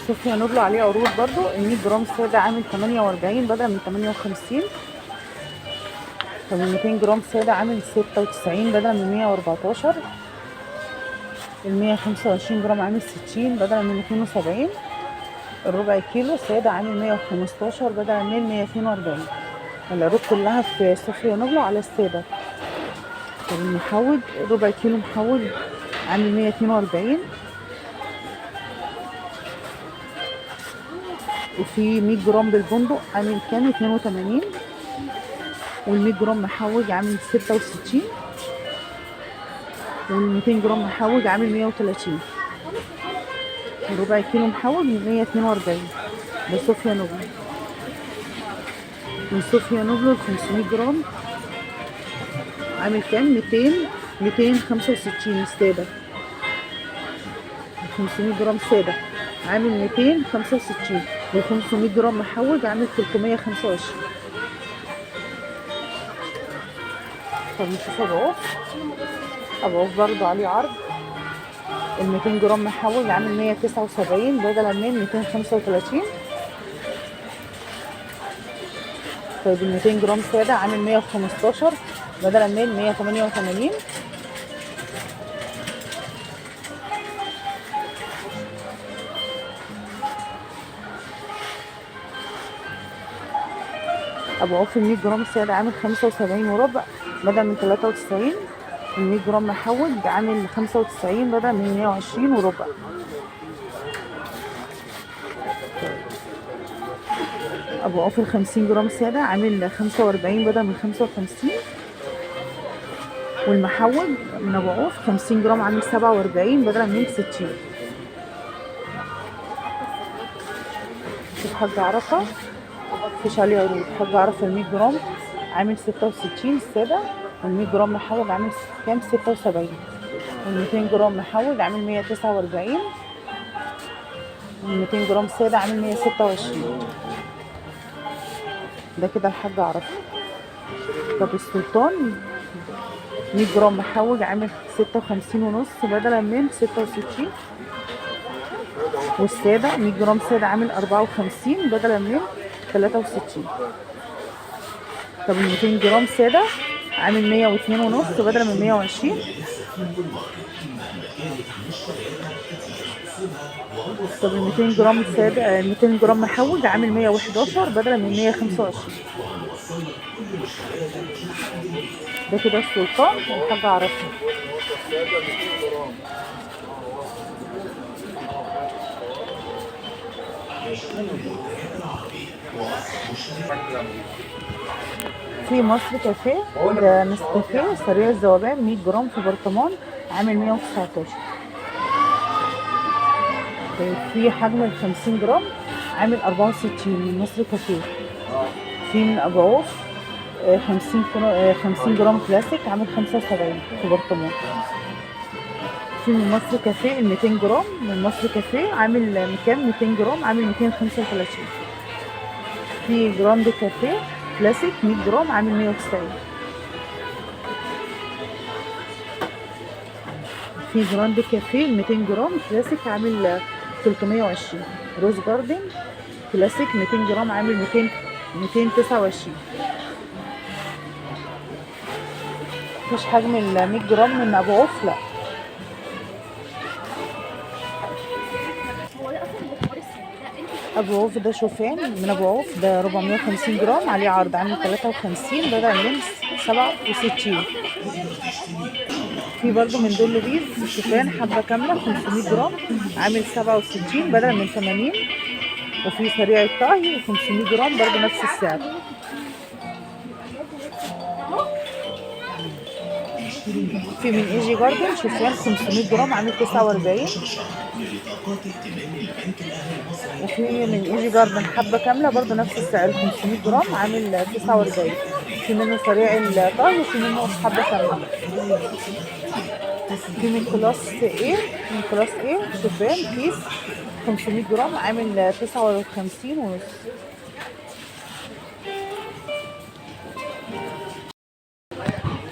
صوفيا نوبلو عليه عروض برضو. ال 100 جرام ساده عامل 48 بدل من 58. طب ال 200 جرام ساده عامل 96 بدل من 114. ال 125 جرام عامل 60 بدل من 72. الربع كيلو ساده عامل 115 بدل من 142. العروض كلها في صوفيا نوبلو على الساده. طب المحوج ربع كيلو محوج عامل 142. وفي 100 جرام بالبندق عامل كام 82. وال 100 جرام محوج عامل 66. وال 200 جرام محوج عامل 130. وربع كيلو محوج 142. ده صوفيا نوبلو. من صوفيا نوبلو ال 500 جرام عامل كام 265 الساده. 500 جرام ساده عامل 265. و 500 جرام محوج عامل 325. طب نشوف ابو عوف برضو عليه عرض. ال 200 جرام محوج عامل 179 بدلا من 235. طيب ال 200 جرام ساده عامل 115 بدلا من 188. ابو عوف ال 100 جرام ساده عامل 75 وربع بدل من 93. ال 100 جرام محوج عامل 95 بدل من 120 وربع. ابو عوف ال 50 جرام ساده عامل 45 بدل من 55. والمحوج من ابو عوف 50 جرام عامل 47 بدل من 60. شوف حاج عرفه مفيش عليه عروض. حاج عرفه ال 100 جرام عامل 66 الساده. وال 100 جرام محوج عامل كام 76. وال 200 جرام محوج عامل 149. وال 200 جرام ساده عامل 126. ده كده الحاج عرفه. طب السلطان 100 جرام محوج عامل 56 ونص بدلا من 66. والساده 100 جرام ساده عامل 54 بدلا من 63. طب ال 200 جرام ساده عامل 102 ونص بدلا من 120. طب ال 200 جرام ساده 200 جرام محوج عامل 111 بدلا من 125. ده كده السلطان والحاجة عرفها. في مصر كافيه ده نسكافيه سريع الذوبان 100 جرام في برطمان عامل 119. في حجم ال 50 جرام عامل 64 من مصر كافيه. في من ابو عوف 50 جرام كلاسيك عامل 75 في برطمان. في من مصر كافيه ال 200 جرام من مصر كافيه عامل كام 200 جرام عامل 235. في جراند كافيه كلاسيك 100 جرام عامل 190. في جراند كافيه 200 جرام كلاسيك عامل 320. روز جاردن كلاسيك 200 جرام عامل 229. مفيش حجم ال 100 جرام من ابو عوف لا. ابو عوف ده شوفان من ابو عوف ده 450 جرام عليه عرض عامل 53 بدل من 67. في برضو من دول بيز شوفان حبه كامله 500 جرام عامل 67 بدل من 80. وفي سريع الطهي 500 جرام برضو نفس السعر. في من ايجي جاردن شوفان 500 جرام عامل 49. وفي من ايجي جاردن حبه كامله برضو نفس السعر 500 جرام عامل 49. في منه سريع الطهي وفي منه حبه كامله. في من كلاس ايه شوفان كيس 500 جرام عامل 59 ونص.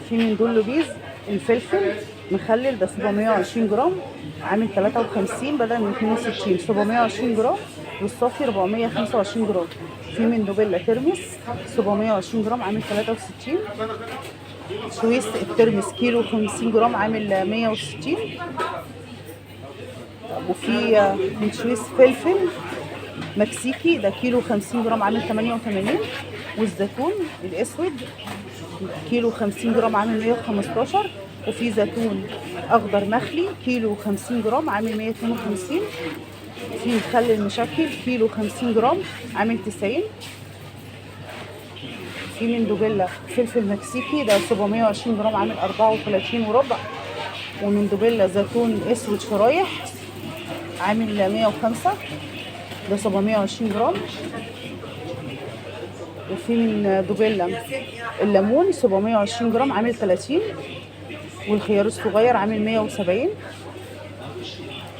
في من دول بيز الفلفل مخلل ده 720 جرام عامل 53 بدل من 62. 720 جرام. والصافي 425 جرام. في مندوبيلا ترمس 720 جرام عامل 63. سويس الترمس كيلو 50 جرام عامل 160. وفي من سويس فلفل مكسيكي ده كيلو 50 جرام عامل 88. والزيتون الاسود كيلو 50 جرام عامل 115. وفي زيتون اخضر مخلي كيلو 50 جرام عامل 152. في مخلل مشكل كيلو 50 جرام عامل 90. في مندوبيلا فلفل مكسيكي ده 720 جرام عامل 34 وربع. ومندوبيلا زيتون اسود شرايح عامل 105 ده 720 جرام. وفي من دوبيلا الليمون 720 جرام عامل 30. والخيار الصغير عامل 170.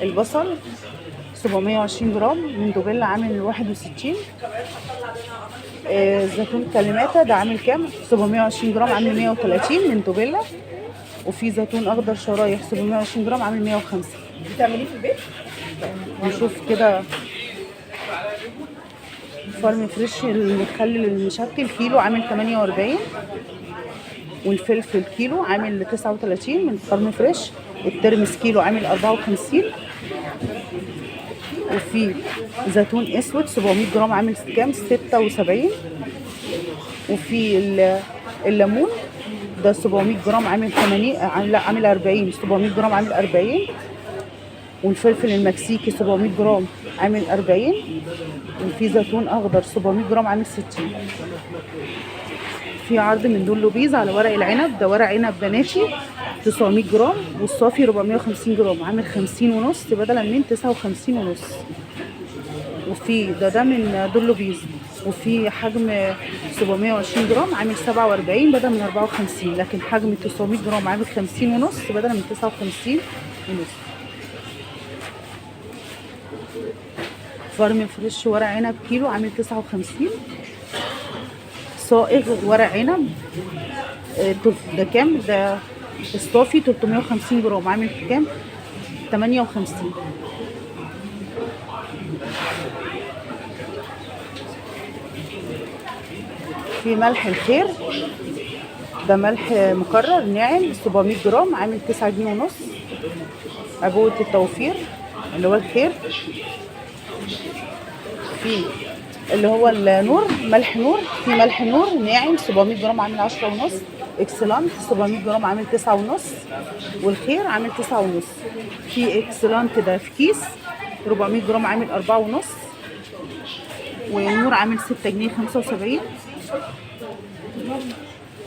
البصل 720 جرام من دوبيلا عامل 61. زيتون كلماتا ده عامل كام 720 جرام عامل 130 من دوبيلا. وفي زيتون اخضر شرايح 720 جرام عامل 105. بتعمليه في البيت؟ نشوف كده. فارم فريش المخلل المشكل كيلو عامل 48. والفلفل كيلو عامل 39 من فارم فريش. الترمس كيلو عامل 54. وفي زيتون اسود 700 جرام عامل كام 76. وفي الليمون ده 700 جرام عامل 80 لا عامل 40. 700 جرام عامل 40. والفلفل المكسيكي 700 جرام عامل 40. وفي زيتون اخضر 700 جرام عامل 60. في عرض من دول لوبيز على ورق العنب ده ورق عنب بناتي 900 جرام. والصافي 450 جرام عامل 50 ونص بدلا من 59 ونص. وفي ده من دول لوبيز. وفي حجم 720 جرام عامل 47 بدل من 54. لكن حجم 900 جرام عامل 50 ونص بدل من 59 ونص. فارم فريش ورق عنب كيلو عامل 59. صائغ ورق عنب ده كام ده الصافي 350 جرام عامل كام 58. في ملح الخير ده ملح مكرر ناعم 700 جرام عامل 9 جنيه ونص. عبوة التوفير اللي هو الخير. في اللي هو النور ملح نور. في ملح نور ناعم 700 جرام عامل 10 ونص. اكسلانت 700 جرام عامل 9 ونص. والخير عامل 9 ونص. في اكسلانت ده في كيس 400 جرام عامل 4 ونص. ونور عامل 6 جنيه 75.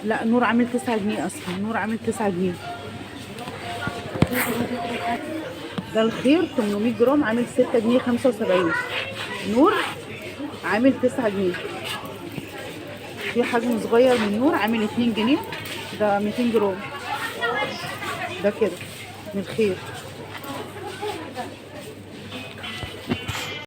لا نور عامل 9 جنيه اصلا. نور عامل 9 جنيه. ده الخير 800 جرام عامل 6 جنيه 75. نور عامل 9 جنيه. في حجم صغير من نور عامل 2 جنيه ده 200 جرام ده كده من الخير.